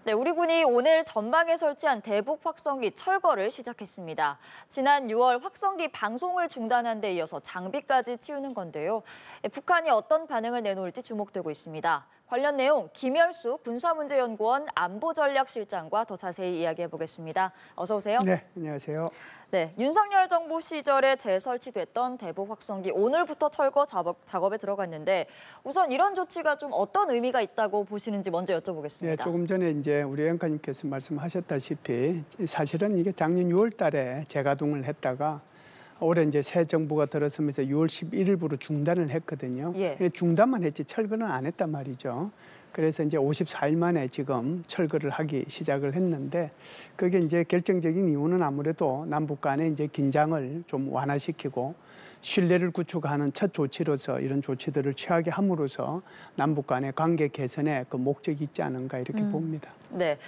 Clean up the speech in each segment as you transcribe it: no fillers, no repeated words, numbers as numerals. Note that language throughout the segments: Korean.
네, 우리 군이 오늘 전방에 설치한 대북 확성기 철거를 시작했습니다. 지난 6월 확성기 방송을 중단한 데 이어서 장비까지 치우는 건데요. 북한이 어떤 반응을 내놓을지 주목되고 있습니다. 관련 내용 김열수 군사문제연구원 안보전략실장과 더 자세히 이야기해 보겠습니다. 어서 오세요. 네, 안녕하세요. 네, 윤석열 정부 시절에 재설치됐던 대북 확성기 오늘부터 철거 작업에 들어갔는데 우선 이런 조치가 좀 어떤 의미가 있다고 보시는지 먼저 여쭤보겠습니다. 네, 조금 전에 이제 우리 앵커님께서 말씀하셨다시피 사실은 이게 작년 6월 달에 재가동을 했다가 올해 이제 새 정부가 들어서면서 6월 11일부로 중단을 했거든요. 예. 중단만 했지 철거는 안 했단 말이죠. 그래서 이제 54일 만에 지금 철거를 하기 시작을 했는데 그게 이제 결정적인 이유는 아무래도 남북 간의 이제 긴장을 좀 완화시키고 신뢰를 구축하는 첫 조치로서 이런 조치들을 취하게 함으로써 남북 간의 관계 개선에 그 목적이 있지 않은가 이렇게 봅니다. 네,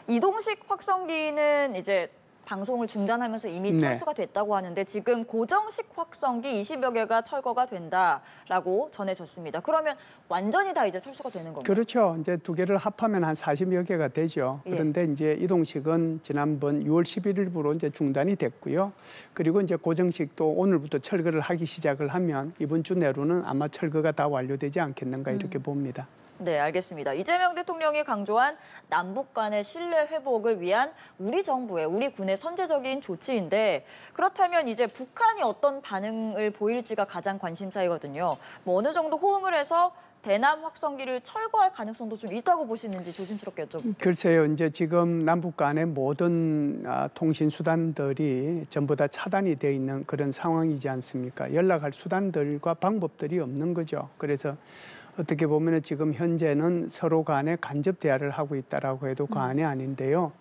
이동식 확성기는 이제 방송을 중단하면서 이미 네. 철수가 됐다고 하는데 지금 고정식 확성기 20여 개가 철거가 된다라고 전해졌습니다. 그러면 완전히 다 이제 철수가 되는 건가요? 그렇죠. 이제 두 개를 합하면 한 40여 개가 되죠. 그런데 이제 이동식은 지난번 6월 11일부로 이제 중단이 됐고요. 그리고 이제 고정식도 오늘부터 철거를 하기 시작을 하면 이번 주 내로는 아마 철거가 다 완료되지 않겠는가 이렇게 봅니다. 네, 알겠습니다. 이재명 대통령이 강조한 남북 간의 신뢰 회복을 위한 우리 정부의, 우리 군의 선제적인 조치인데 그렇다면 이제 북한이 어떤 반응을 보일지가 가장 관심사이거든요. 뭐 어느 정도 호응을 해서 대남 확성기를 철거할 가능성도 좀 있다고 보시는지 조심스럽게 여쭤볼게요. 글쎄요, 이제 지금 남북 간의 모든 통신 수단들이 전부 다 차단이 돼 있는 그런 상황이지 않습니까? 연락할 수단들과 방법들이 없는 거죠. 그래서 어떻게 보면 지금 현재는 서로 간에 간접 대화를 하고 있다라고 해도 과언이 아닌데요.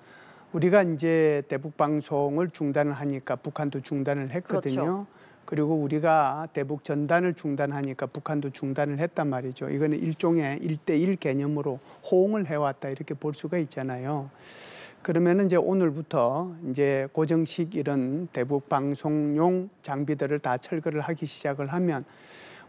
우리가 이제 대북 방송을 중단을 하니까 북한도 중단을 했거든요. 그렇죠. 그리고 우리가 대북 전단을 중단하니까 북한도 중단을 했단 말이죠. 이거는 일종의 1대1 개념으로 호응을 해왔다 이렇게 볼 수가 있잖아요. 그러면 이제 오늘부터 이제 고정식 이런 대북 방송용 장비들을 다 철거를 하기 시작을 하면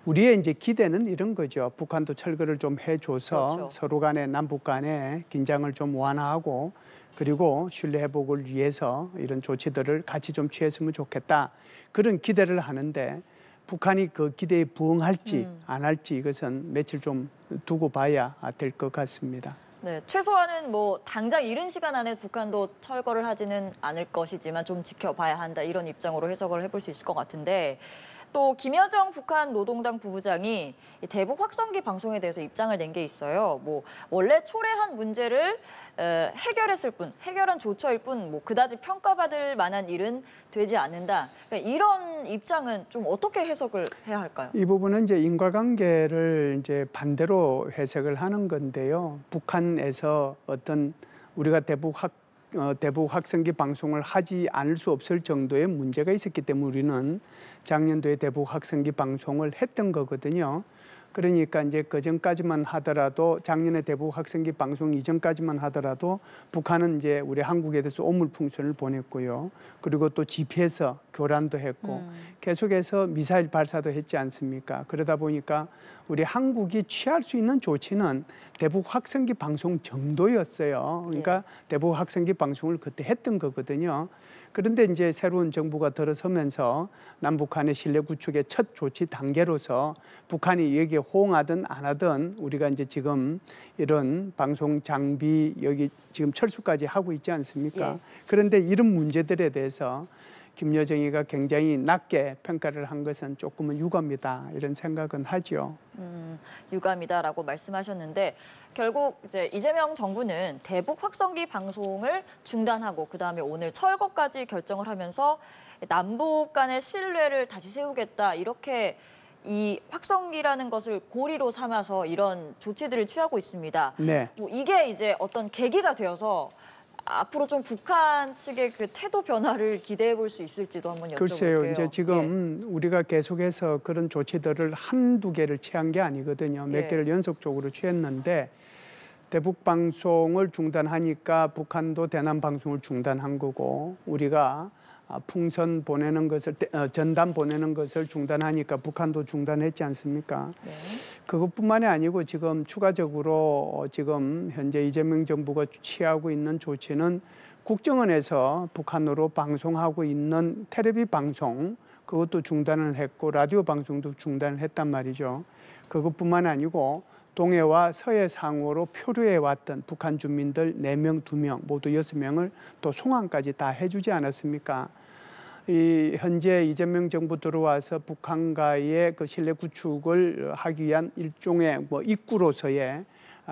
우리의 이제 기대는 이런 거죠. 북한도 철거를 좀 해줘서 그렇죠. 서로 간에 남북 간에 긴장을 좀 완화하고 그리고 신뢰 회복을 위해서 이런 조치들을 같이 좀 취했으면 좋겠다. 그런 기대를 하는데 북한이 그 기대에 부응할지 안 할지 이것은 며칠 좀 두고 봐야 될 것 같습니다. 네, 최소한은 뭐 당장 이른 시간 안에 북한도 철거를 하지는 않을 것이지만 좀 지켜봐야 한다 이런 입장으로 해석을 해볼 수 있을 것 같은데 또 김여정 북한 노동당 부부장이 대북 확성기 방송에 대해서 입장을 낸 게 있어요. 뭐 원래 초래한 문제를 해결했을 뿐, 해결한 조처일 뿐, 뭐 그다지 평가받을 만한 일은 되지 않는다. 그러니까 이런 입장은 좀 어떻게 해석을 해야 할까요? 이 부분은 이제 인과관계를 이제 반대로 해석을 하는 건데요. 북한에서 어떤 우리가 대북 확성기 방송을 하지 않을 수 없을 정도의 문제가 있었기 때문에 우리는 작년도에 대북 확성기 방송을 했던 거거든요. 그러니까 이제 그 전까지만 하더라도 작년에 대북 확성기 방송 이전까지만 하더라도 북한은 이제 우리 한국에 대해서 오물풍선을 보냈고요. 그리고 또 GPS 교란도 했고 계속해서 미사일 발사도 했지 않습니까? 그러다 보니까 우리 한국이 취할 수 있는 조치는 대북 확성기 방송 정도였어요. 그러니까 대북 확성기 방송을 그때 했던 거거든요. 그런데 이제 새로운 정부가 들어서면서 남북 간의 신뢰 구축의 첫 조치 단계로서 북한이 여기에 호응하든 안 하든 우리가 이제 지금 이런 방송 장비 여기 지금 철수까지 하고 있지 않습니까? 예. 그런데 이런 문제들에 대해서 김여정이가 굉장히 낮게 평가를 한 것은 조금은 유감이다 이런 생각은 하죠. 유감이다라고 말씀하셨는데 결국 이제 이재명 정부는 대북 확성기 방송을 중단하고 그다음에 오늘 철거까지 결정을 하면서 남북 간의 신뢰를 다시 세우겠다 이렇게 이 확성기라는 것을 고리로 삼아서 이런 조치들을 취하고 있습니다. 네. 뭐 이게 이제 어떤 계기가 되어서 앞으로 좀 북한 측의 그 태도 변화를 기대해 볼 수 있을지도 한번 여쭤볼게요. 글쎄요. 이제 지금 우리가 계속해서 그런 조치들을 한두 개를 취한 게 아니거든요. 몇 개를 연속적으로 취했는데 대북 방송을 중단하니까 북한도 대남 방송을 중단한 거고 우리가 풍선 보내는 것을 전단 보내는 것을 중단하니까 북한도 중단했지 않습니까? 네. 그것뿐만이 아니고 지금 추가적으로 지금 현재 이재명 정부가 취하고 있는 조치는 국정원에서 북한으로 방송하고 있는 텔레비 방송 그것도 중단을 했고 라디오 방송도 중단을 했단 말이죠. 그것뿐만 아니고 동해와 서해 상으로 표류해 왔던 북한 주민들 4명, 2명 모두 6명을 또 송환까지 다 해주지 않았습니까? 현재 이재명 정부 들어와서 북한과의 그 신뢰 구축을 하기 위한 일종의 입구로서의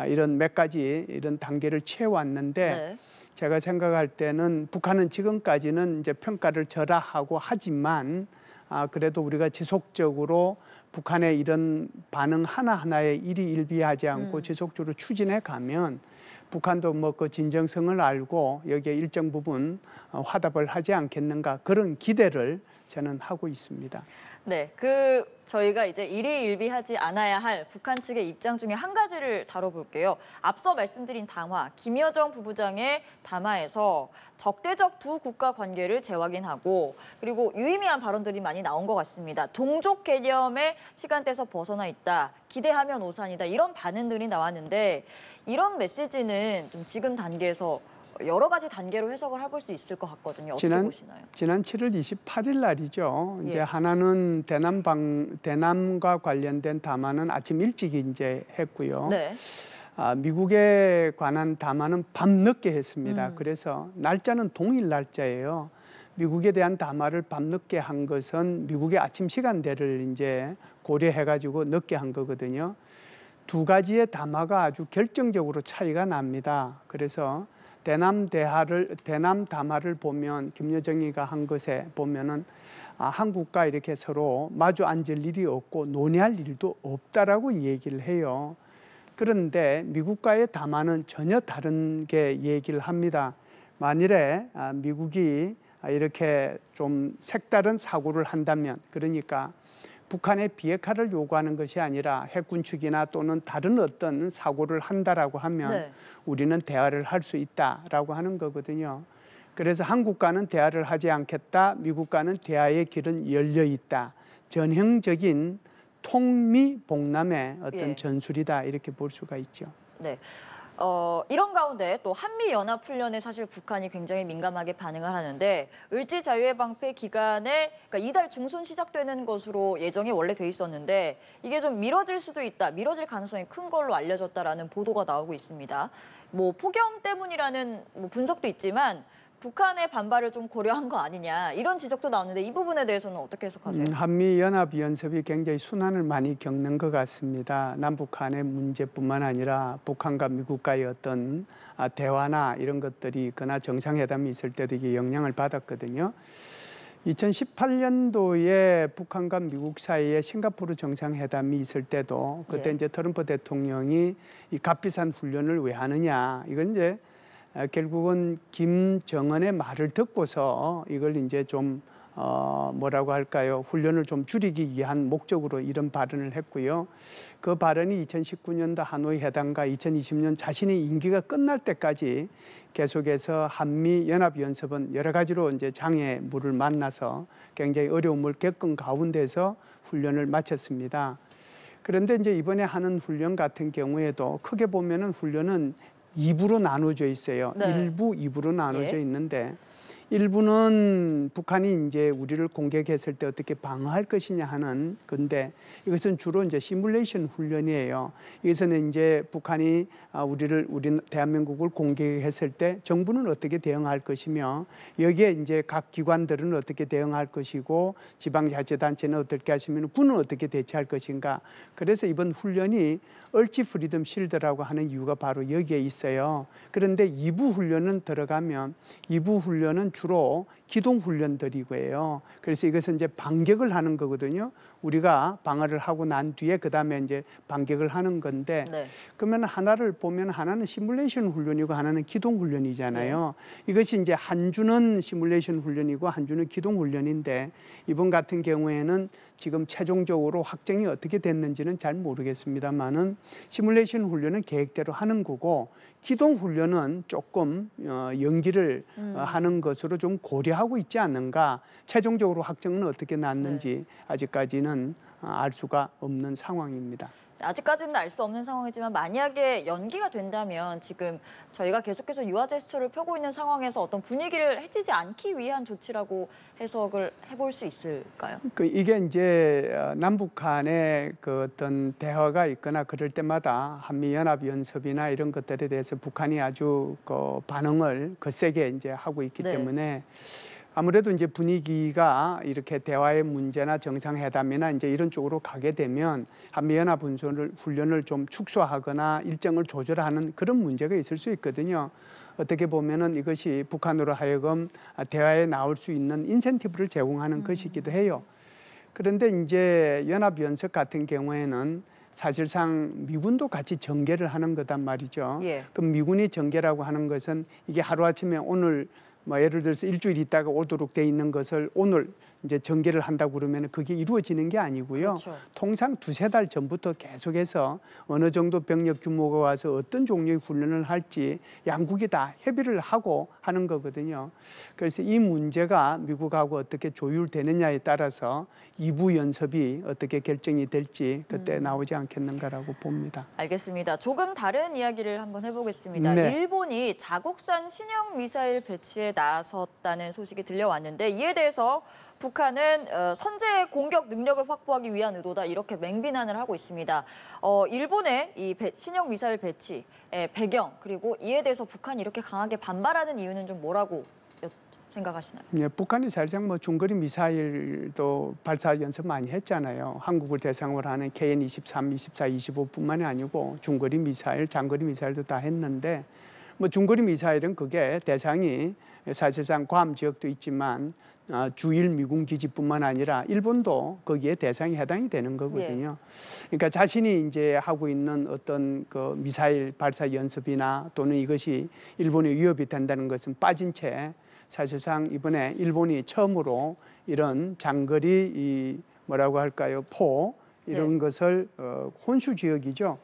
이런 몇 가지 이런 단계를 취해왔는데 네. 제가 생각할 때는 북한은 지금까지는 이제 평가를 절하하고 하지만 그래도 우리가 지속적으로 북한의 이런 반응 하나하나에 일희일비하지 않고 지속적으로 추진해 가면 북한도 그 진정성을 알고 여기에 일정 부분 화답을 하지 않겠는가 그런 기대를 저는 하고 있습니다. 네, 저희가 이제 일희일비하지 않아야 할 북한 측의 입장 중에 한 가지를 다뤄볼게요. 앞서 말씀드린 담화, 김여정 부부장의 담화에서 적대적 두 국가 관계를 재확인하고 그리고 유의미한 발언들이 많이 나온 것 같습니다. 동족 개념의 시간대에서 벗어나 있다, 기대하면 오산이다 이런 반응들이 나왔는데 이런 메시지는 좀 지금 단계에서 여러 가지 단계로 해석을 해볼 수 있을 것 같거든요. 어떻게 보시나요? 지난 7월 28일 날이죠. 예. 이제 하나는 대남과 관련된 담화는 아침 일찍 이제 했고요. 네. 미국에 관한 담화는 밤늦게 했습니다. 그래서 날짜는 동일 날짜예요. 미국에 대한 담화를 밤늦게 한 것은 미국의 아침 시간대를 이제 고려해가지고 늦게 한 거거든요. 두 가지의 담화가 아주 결정적으로 차이가 납니다. 그래서 대남 담화를 보면 김여정이가 한 것에 보면은 한국과 이렇게 서로 마주 앉을 일이 없고 논의할 일도 없다라고 얘기를 해요. 그런데 미국과의 담화는 전혀 다른 게 얘기를 합니다. 만일에 미국이 이렇게 좀 색다른 사고를 한다면 그러니까 북한의 비핵화를 요구하는 것이 아니라 핵 군축이나 또는 다른 어떤 사고를 한다라고 하면 네. 우리는 대화를 할 수 있다라고 하는 거거든요. 그래서 한국과는 대화를 하지 않겠다. 미국과는 대화의 길은 열려 있다. 전형적인 통미봉남의 어떤 예. 전술이다 이렇게 볼 수가 있죠. 네. 이런 가운데 또 한미연합훈련에 사실 북한이 굉장히 민감하게 반응을 하는데 을지 자유의 방패 기간에 그러니까 이달 중순 시작되는 것으로 예정이 원래 돼 있었는데 이게 좀 미뤄질 수도 있다, 미뤄질 가능성이 큰 걸로 알려졌다라는 보도가 나오고 있습니다. 폭염 때문이라는 분석도 있지만 북한의 반발을 좀 고려한 거 아니냐 이런 지적도 나오는데 이 부분에 대해서는 어떻게 해석하세요? 한미연합연습이 굉장히 순환을 많이 겪는 것 같습니다. 남북한의 문제뿐만 아니라 북한과 미국과의 어떤 대화나 이런 것들이 있거나 정상회담이 있을 때도 이게 영향을 받았거든요. 2018년도에 북한과 미국 사이에 싱가포르 정상회담이 있을 때도 그때 예. 이제 트럼프 대통령이 이 값비싼 훈련을 왜 하느냐 이건 이제 결국은 김정은의 말을 듣고서 이걸 이제 좀 뭐라고 할까요? 훈련을 좀 줄이기 위한 목적으로 이런 발언을 했고요. 그 발언이 2019년도 하노이 회담과 2020년 자신의 임기가 끝날 때까지 계속해서 한미 연합 연습은 여러 가지로 이제 장애물을 만나서 굉장히 어려움을 겪은 가운데서 훈련을 마쳤습니다. 그런데 이제 이번에 하는 훈련 같은 경우에도 크게 보면은 훈련은 2부로 나눠져 있어요. 네. 1부, 2부로 나눠져 예. 있는데 일부는 북한이 이제 우리를 공격했을 때 어떻게 방어할 것이냐 하는 건데 이것은 주로 이제 시뮬레이션 훈련이에요. 이것은 이제 북한이 우리 대한민국을 공격했을 때 정부는 어떻게 대응할 것이며 여기에 이제 각 기관들은 어떻게 대응할 것이고 지방자치단체는 어떻게 하시면 군은 어떻게 대처할 것인가. 그래서 이번 훈련이 얼치 프리덤 실드라고 하는 이유가 바로 여기에 있어요. 그런데 2부 훈련은 들어가면 2부 훈련은 주로 기동 훈련들이고요. 그래서 이것은 이제 반격을 하는 거거든요. 우리가 방어를 하고 난 뒤에 그다음에 이제 반격을 하는 건데 네. 그러면 하나를 보면 하나는 시뮬레이션 훈련이고 하나는 기동 훈련이잖아요. 이것이 이제 한 주는 시뮬레이션 훈련이고 한 주는 기동 훈련인데 이번 같은 경우에는 지금 최종적으로 확정이 어떻게 됐는지는 잘 모르겠습니다만은 시뮬레이션 훈련은 계획대로 하는 거고 기동 훈련은 조금 연기를 하는 것으로 좀 고려하고 있지 않는가. 최종적으로 확정은 어떻게 났는지 아직까지는 알 수가 없는 상황입니다. 아직까지는 알 수 없는 상황이지만 만약에 연기가 된다면 지금 저희가 계속해서 유화 제스처를 펴고 있는 상황에서 어떤 분위기를 해치지 않기 위한 조치라고 해석을 해볼 수 있을까요? 이게 이제 남북 간의 그 어떤 대화가 있거나 그럴 때마다 한미연합연습이나 이런 것들에 대해서 북한이 아주 그 반응을 거세게 이제 하고 있기 때문에 아무래도 이제 분위기가 이렇게 대화의 문제나 정상회담이나 이제 이런 쪽으로 가게 되면 한미연합 훈련을 좀 축소하거나 일정을 조절하는 그런 문제가 있을 수 있거든요. 어떻게 보면은 이것이 북한으로 하여금 대화에 나올 수 있는 인센티브를 제공하는 것이기도 해요. 그런데 이제 연합연습 같은 경우에는 사실상 미군도 같이 전개를 하는 거단 말이죠. 그럼 미군이 전개라고 하는 것은 이게 하루아침에 오늘 뭐 예를 들어서 일주일 있다가 오도록 돼 있는 것을 오늘 이제 전개를 한다고 그러면 그게 이루어지는 게 아니고요. 통상 2~3달 전부터 계속해서 어느 정도 병력 규모가 와서 어떤 종류의 훈련을 할지 양국이 다 협의를 하고 하는 거거든요. 그래서 이 문제가 미국하고 어떻게 조율되느냐에 따라서 2부 연습이 어떻게 결정이 될지 그때 나오지 않겠는가라고 봅니다. 알겠습니다. 조금 다른 이야기를 한번 해보겠습니다. 일본이 자국산 신형 미사일 배치에 나섰다는 소식이 들려왔는데 이에 대해서 북한은 선제 공격 능력을 확보하기 위한 의도다 이렇게 맹비난을 하고 있습니다. 일본의 이 신형 미사일 배치의 배경 그리고 이에 대해서 북한이 이렇게 강하게 반발하는 이유는 좀 뭐라고 생각하시나요? 네, 북한이 사실상 뭐 중거리 미사일도 발사 연습 많이 했잖아요. 한국을 대상으로 하는 KN-23, 24, 25뿐만이 아니고 중거리 미사일, 장거리 미사일도 다 했는데 뭐 중거리 미사일은 그게 대상이 사실상 괌 지역도 있지만 주일 미군 기지뿐만 아니라 일본도 거기에 대상이 해당이 되는 거거든요. 그러니까 자신이 이제 하고 있는 어떤 그 미사일 발사 연습이나 또는 이것이 일본에 위협이 된다는 것은 빠진 채 사실상 이번에 일본이 처음으로 이런 장거리 이 뭐라고 할까요? 포 이런 것을 혼슈 지역이죠.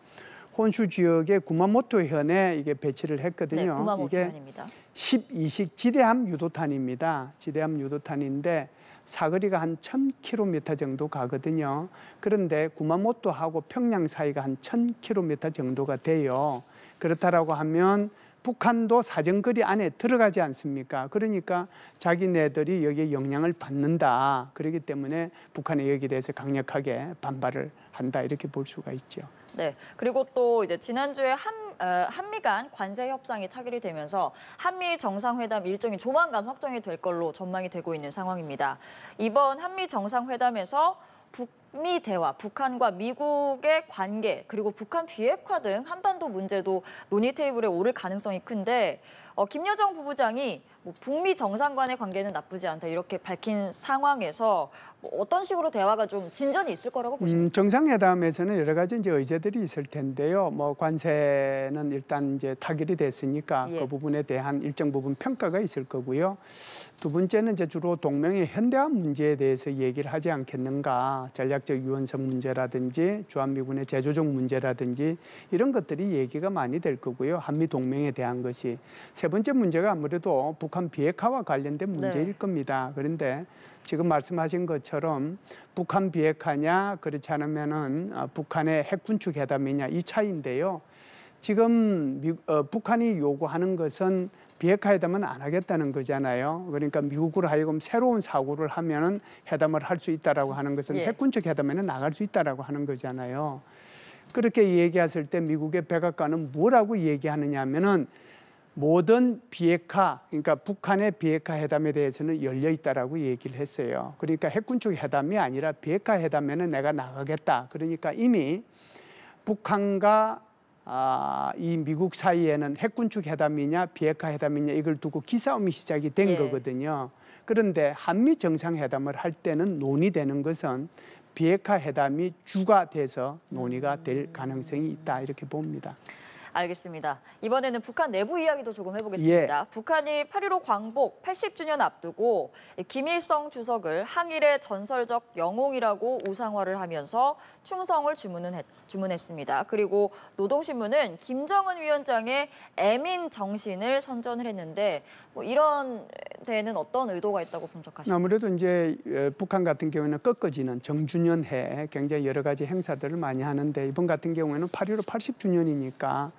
혼슈 지역의 구마모토 현에 이게 배치를 했거든요. 구마모토 이게 현입니다. 12식 지대함 유도탄입니다. 지대함 유도탄인데 사거리가 한 1000km 정도 가거든요. 그런데 구마모토하고 평양 사이가 한 1000km 정도가 돼요. 그렇다라고 하면 북한도 사정거리 안에 들어가지 않습니까? 그러니까 자기네들이 여기에 영향을 받는다. 그렇기 때문에 북한이 여기에 대해서 강력하게 반발을 한다. 이렇게 볼 수가 있죠. 네, 그리고 또 이제 지난주에 한미 간 관세 협상이 타결이 되면서 한미 정상회담 일정이 조만간 확정이 될 걸로 전망이 되고 있는 상황입니다. 이번 한미 정상회담에서 북미 대화, 북한과 미국의 관계, 그리고 북한 비핵화 등 한반도 문제도 논의 테이블에 오를 가능성이 큰데 김여정 부부장이 뭐 북미 정상 간의 관계는 나쁘지 않다 이렇게 밝힌 상황에서 뭐 어떤 식으로 대화가 좀 진전이 있을 거라고 보십니까? 정상회담에서는 여러 가지 이제 의제들이 있을 텐데요. 뭐 관세는 일단 이제 타결이 됐으니까 그 부분에 대한 일정 부분 평가가 있을 거고요. 두 번째는 이제 주로 동맹의 현대화 문제에 대해서 얘기를 하지 않겠는가. 전략적 유연성 문제라든지 주한미군의 제조적 문제라든지 이런 것들이 얘기가 많이 될 거고요. 한미 동맹에 대한 것이. 세 번째 문제가 아무래도 북한 비핵화와 관련된 문제일 겁니다. 그런데 지금 말씀하신 것처럼 북한 비핵화냐 그렇지 않으면은 북한의 핵군축 회담이냐 이 차이인데요. 지금 북한이 요구하는 것은 비핵화 회담은 안 하겠다는 거잖아요. 그러니까 미국으로 하여금 새로운 사고를 하면은 회담을 할 수 있다라고 하는 것은 핵군축 회담에는 나갈 수 있다라고 하는 거잖아요. 그렇게 얘기했을 때 미국의 백악관은 뭐라고 얘기하느냐 하면은 모든 비핵화, 그러니까 북한의 비핵화 회담에 대해서는 열려 있다라고 얘기를 했어요. 그러니까 핵군축 회담이 아니라 비핵화 회담에는 내가 나가겠다. 그러니까 이미 북한과 이 미국 사이에는 핵군축 회담이냐 비핵화 회담이냐 이걸 두고 기싸움이 시작이 된 거거든요. 그런데 한미 정상회담을 할 때는 논의되는 것은 비핵화 회담이 주가 돼서 논의가 될 가능성이 있다 이렇게 봅니다. 알겠습니다. 이번에는 북한 내부 이야기도 조금 해보겠습니다. 북한이 8.15 광복 80주년 앞두고 김일성 주석을 항일의 전설적 영웅이라고 우상화를 하면서 충성을 주문했습니다. 그리고 노동신문은 김정은 위원장의 애민 정신을 선전을 했는데 뭐 이런 데에는 어떤 의도가 있다고 분석하십니까? 아무래도 이제 북한 같은 경우에는 꺾어지는 정주년해 굉장히 여러 가지 행사들을 많이 하는데 이번 같은 경우에는 8.15 80주년이니까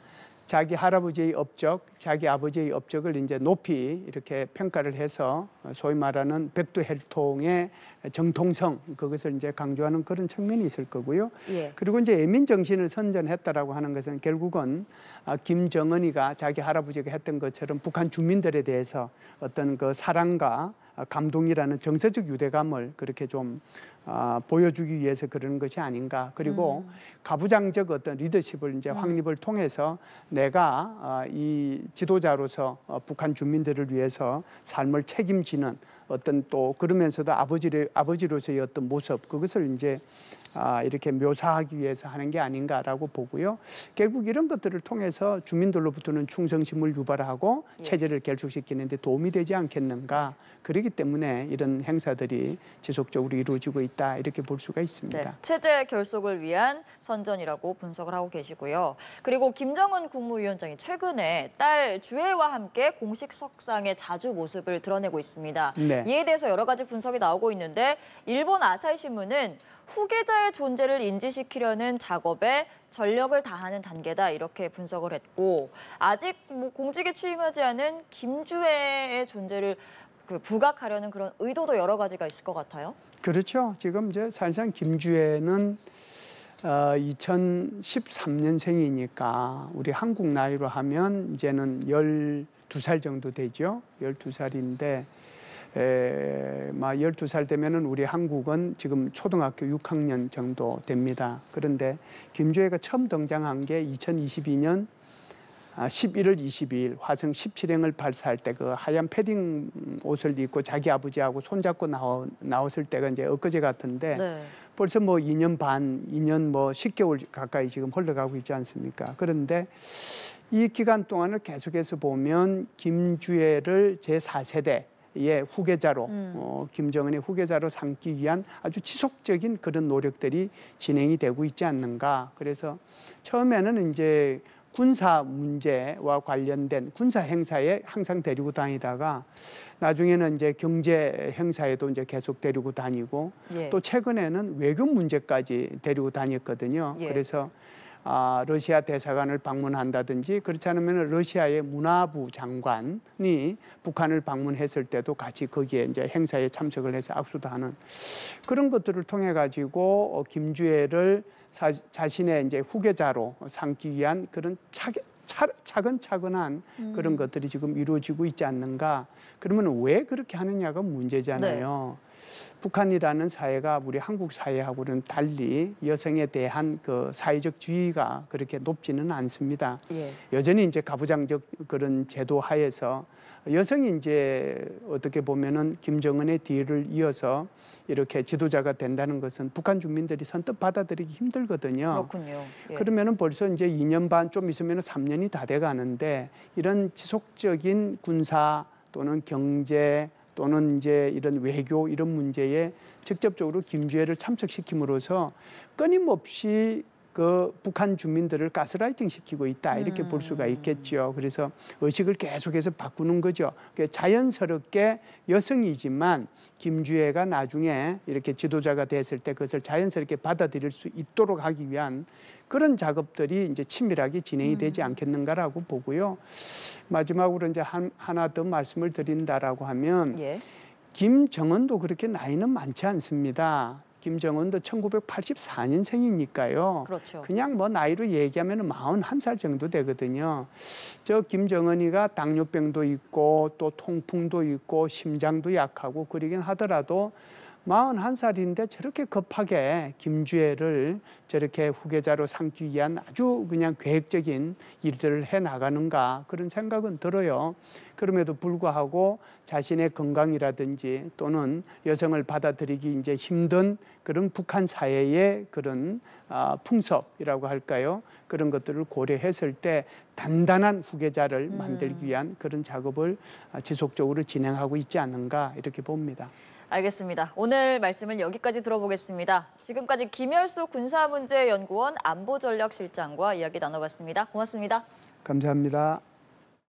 자기 할아버지의 업적, 자기 아버지의 업적을 이제 높이 이렇게 평가를 해서 소위 말하는 백두혈통의 정통성 그것을 이제 강조하는 그런 측면이 있을 거고요. 예. 그리고 이제 애민 정신을 선전했다라고 하는 것은 결국은 김정은이가 자기 할아버지가 했던 것처럼 북한 주민들에 대해서 어떤 그 사랑과 감동이라는 정서적 유대감을 그렇게 좀 보여주기 위해서 그러는 것이 아닌가. 그리고 가부장적 어떤 리더십을 이제 확립을 통해서 내가 이 지도자로서 북한 주민들을 위해서 삶을 책임지는 어떤 또 그러면서도 아버지로서의 어떤 모습 그것을 이제 이렇게 묘사하기 위해서 하는 게 아닌가라고 보고요. 결국 이런 것들을 통해서 주민들로부터는 충성심을 유발하고 체제를 결속시키는 데 도움이 되지 않겠는가. 그렇기 때문에 이런 행사들이 지속적으로 이루어지고 있다 이렇게 볼 수가 있습니다. 네, 체제 결속을 위한 선전이라고 분석을 하고 계시고요. 그리고 김정은 국무위원장이 최근에 딸 주혜와 함께 공식 석상에 자주 모습을 드러내고 있습니다. 네. 이에 대해서 여러 가지 분석이 나오고 있는데 일본 아사히 신문은 후계자의 존재를 인지시키려는 작업에 전력을 다하는 단계다 이렇게 분석을 했고 아직 뭐 공직에 취임하지 않은 김주혜의 존재를 부각하려는 그런 의도도 여러 가지가 있을 것 같아요. 그렇죠. 지금 이제 사실상 김주혜는 2013년생이니까 우리 한국 나이로 하면 이제는 12살 정도 되죠. 12살인데 12살 되면은 우리 한국은 지금 초등학교 6학년 정도 됩니다. 그런데 김주혜가 처음 등장한 게 2022년 11월 22일 화성 17행을 발사할 때 그 하얀 패딩 옷을 입고 자기 아버지하고 손잡고 나왔을 때가 이제 엊그제 같은데 네. 벌써 뭐 2년 반, 2년 뭐 10개월 가까이 지금 흘러가고 있지 않습니까? 그런데 이 기간 동안을 계속해서 보면 김주혜를 제4세대의 후계자로 김정은의 후계자로 삼기 위한 아주 지속적인 그런 노력들이 진행이 되고 있지 않는가. 그래서 처음에는 이제 군사 문제와 관련된 군사 행사에 항상 데리고 다니다가 나중에는 이제 경제 행사에도 이제 계속 데리고 다니고 또 최근에는 외교 문제까지 데리고 다녔거든요. 그래서 러시아 대사관을 방문한다든지 그렇지 않으면 러시아의 문화부 장관이 북한을 방문했을 때도 같이 거기에 이제 행사에 참석을 해서 악수도 하는 그런 것들을 통해 가지고 김주혜를 자신의 이제 후계자로 삼기 위한 그런 차근차근한 그런 것들이 지금 이루어지고 있지 않는가. 그러면 왜 그렇게 하느냐가 문제잖아요. 네. 북한이라는 사회가 우리 한국 사회하고는 달리 여성에 대한 그 사회적 지위가 그렇게 높지는 않습니다. 여전히 이제 가부장적 그런 제도 하에서 여성이 이제 어떻게 보면은 김정은의 뒤를 이어서 이렇게 지도자가 된다는 것은 북한 주민들이 선뜻 받아들이기 힘들거든요. 그렇군요. 그러면은 벌써 이제 2년 반 좀 있으면 3년이 다 돼 가는데 이런 지속적인 군사 또는 경제 또는 이제 이런 외교 이런 문제에 직접적으로 김주혜를 참석시킴으로써 끊임없이 그 북한 주민들을 가스라이팅 시키고 있다 이렇게 볼 수가 있겠죠. 그래서 의식을 계속해서 바꾸는 거죠. 자연스럽게 여성이지만 김주혜가 나중에 이렇게 지도자가 됐을 때 그것을 자연스럽게 받아들일 수 있도록 하기 위한 그런 작업들이 이제 친밀하게 진행이 되지 않겠는가라고 보고요. 마지막으로 이제 하나 더 말씀을 드린다라고 하면 김정은도 그렇게 나이는 많지 않습니다. 김정은도 1984년생이니까요. 그렇죠. 그냥 뭐 나이로 얘기하면 41살 정도 되거든요. 저 김정은이가 당뇨병도 있고 또 통풍도 있고 심장도 약하고 그러긴 하더라도 41살인데 저렇게 급하게 김주애를 저렇게 후계자로 삼기 위한 아주 그냥 계획적인 일들을 해 나가는가 그런 생각은 들어요. 그럼에도 불구하고 자신의 건강이라든지 또는 여성을 받아들이기 이제 힘든 그런 북한 사회의 그런 풍습이라고 할까요? 그런 것들을 고려했을 때 단단한 후계자를 만들기 위한 그런 작업을 지속적으로 진행하고 있지 않는가 이렇게 봅니다. 알겠습니다. 오늘 말씀을 여기까지 들어보겠습니다. 지금까지 김열수 군사문제연구원 안보전략실장과 이야기 나눠봤습니다. 고맙습니다. 감사합니다.